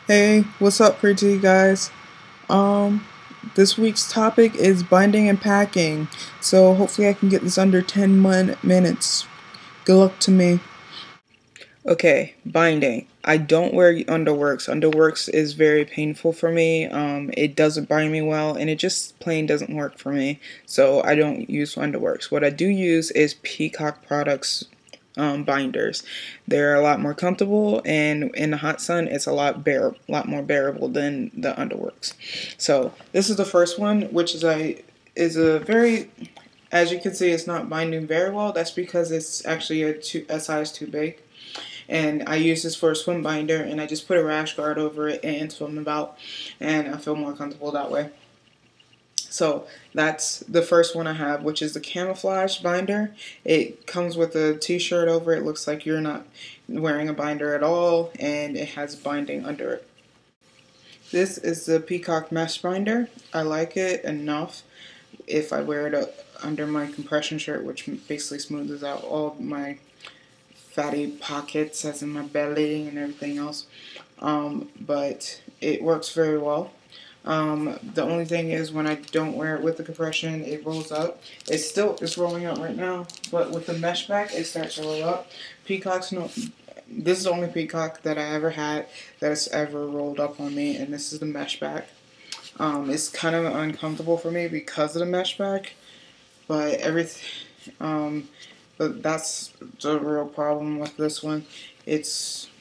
Hey, what's up, Pre-TGuys? Um, this week's topic is binding and packing. So hopefully I can get this under 10 minutes. Good luck to me. Okay, binding. I don't wear underworks. Underworks is very painful for me. It doesn't bind me well, and it just plain doesn't work for me. So I don't use underworks. What I do use is Peacock products binders. They're a lot more comfortable, and in the hot sun, it's a lot more bearable than the underworks. So this is the first one, which is a very, as you can see, it's not binding very well. That's because it's actually a size too big. And I use this for a swim binder, and I just put a rash guard over it and swim about, and I feel more comfortable that way. So that's the first one I have, which is the camouflage binder. It comes with a t-shirt over it. Looks like you're not wearing a binder at all, and it has binding under it. This is the Peacock mesh binder. I like it enough if I wear it under my compression shirt, which basically smooths out all my fatty pockets, as in my belly and everything else. But it works very well. The only thing is when I don't wear it with the compression, it rolls up. It's rolling up right now, but with the mesh back, it starts to roll up. Peacocks, no, this is the only peacock that I ever had that has ever rolled up on me, and this is the mesh back. It's kind of uncomfortable for me because of the mesh back, but um, but that's the real problem with this one. It's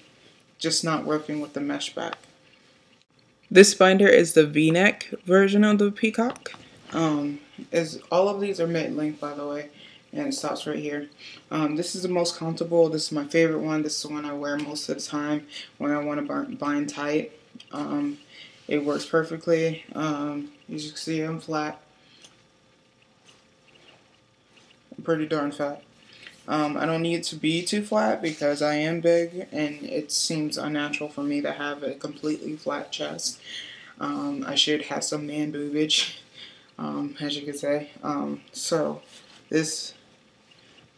just not working with the mesh back. This binder is the V-neck version of the peacock. Is all of these are mid-length, by the way, and it stops right here. This is the most comfortable. This is my favorite one. This is the one I wear most of the time when I want to bind tight. It works perfectly. As you can see, I'm flat. I'm pretty darn fat. I don't need it to be too flat because I am big, and it seems unnatural for me to have a completely flat chest. I should have some man boobage, as you could say. So this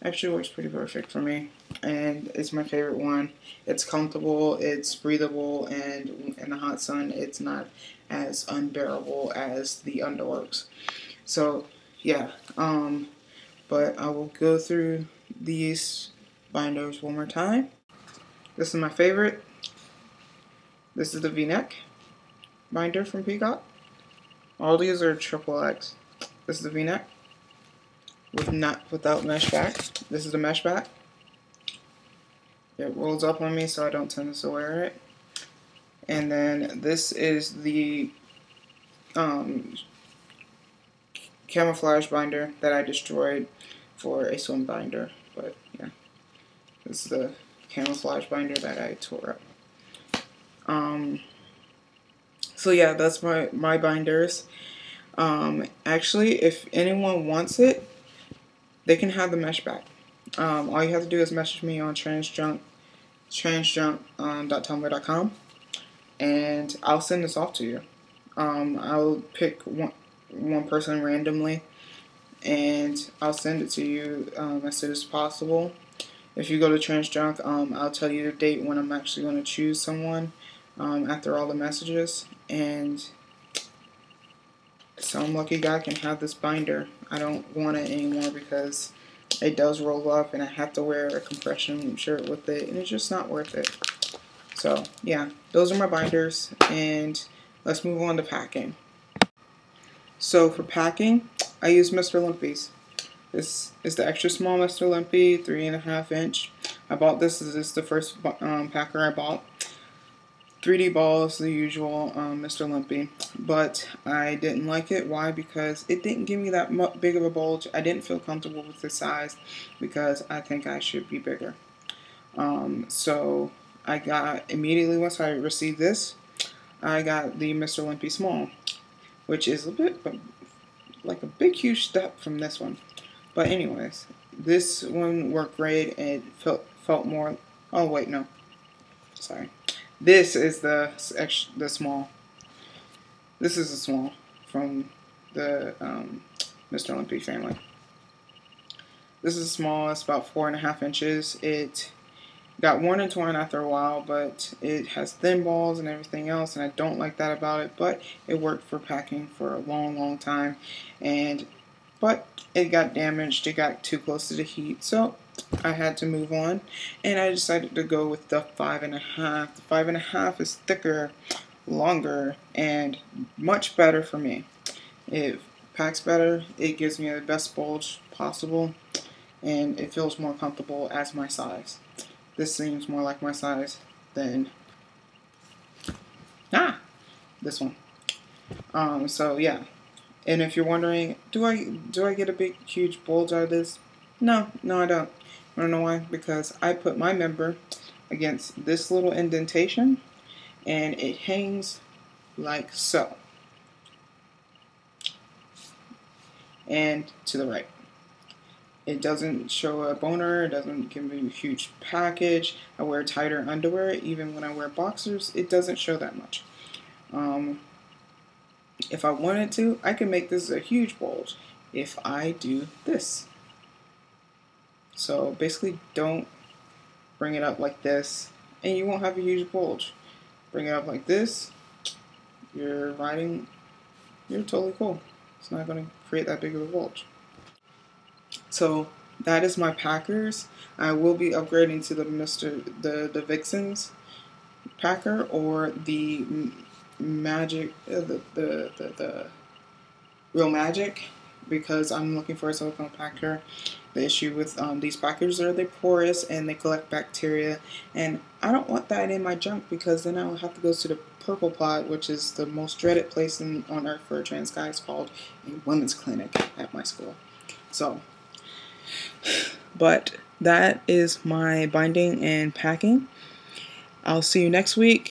actually works pretty perfect for me, and it's my favorite one. It's comfortable, it's breathable, and in the hot sun, it's not as unbearable as the underworks. So yeah, but I will go through these binders one more time. This is my favorite. This is the V-neck binder from Peacock. All these are triple X. This is the V-neck without mesh back. This is the mesh back. It rolls up on me, so I don't tend to wear it. And then this is the camouflage binder that I destroyed for a swim binder. But yeah, this is the camouflage binder that I tore up. So yeah, that's my binders. Actually, if anyone wants it, they can have the mesh back. All you have to do is message me on transjunk.tumblr.com, and I'll send this off to you. I'll pick one person randomly, and I'll send it to you as soon as possible. If you go to Transjunk, I'll tell you the date when I'm actually going to choose someone after all the messages, and some lucky guy can have this binder. I don't want it anymore because it does roll up, and I have to wear a compression shirt with it, and it's just not worth it. So yeah, those are my binders, and let's move on to packing. So for packing, I use Mr. Limpy's. This is the extra small Mr. Limpy, 3.5 inch. I bought this. This is the first packer I bought. 3D balls, the usual Mr. Limpy, but I didn't like it. Why? Because it didn't give me that big of a bulge. I didn't feel comfortable with the size because I think I should be bigger. So I got, immediately once I received this, I got the Mr. Limpy Small, which is a bit like a big huge step from this one. But anyways, this one worked great, and it felt more. Oh wait, no, sorry. This is the small. This is the small from the Mr. Limpy family. This is small. It's about 4.5 inches. It Got worn and torn after a while, but it has thin balls and everything else, and I don't like that about it, but it worked for packing for a long time. But it got damaged, it got too close to the heat, so I had to move on, and I decided to go with the 5.5. The 5.5 is thicker, longer, and much better for me. It packs better, it gives me the best bulge possible, and it feels more comfortable as my size. This seems more like my size than this one. So yeah. And if you're wondering, do I get a big huge bulge out of this? No, I don't. I don't know why. Because I put my member against this little indentation, and it hangs like so, and to the right. It doesn't show a boner. It doesn't give me a huge package. I wear tighter underwear. Even when I wear boxers, it doesn't show that much. If I wanted to, I can make this a huge bulge if I do this. So basically, don't bring it up like this, and you won't have a huge bulge. Bring it up like this, you're totally cool. It's not going to create that big of a bulge. So that is my Packers. I will be upgrading to the Vixens Packer or the Magic, the Real Magic, because I'm looking for a silicone packer. The issue with these packers are they're porous and they collect bacteria, and I don't want that in my junk because then I'll have to go to the purple pot, which is the most dreaded place on earth for trans guys, called a women's clinic at my school. So, but that is my binding and packing. I'll see you next week.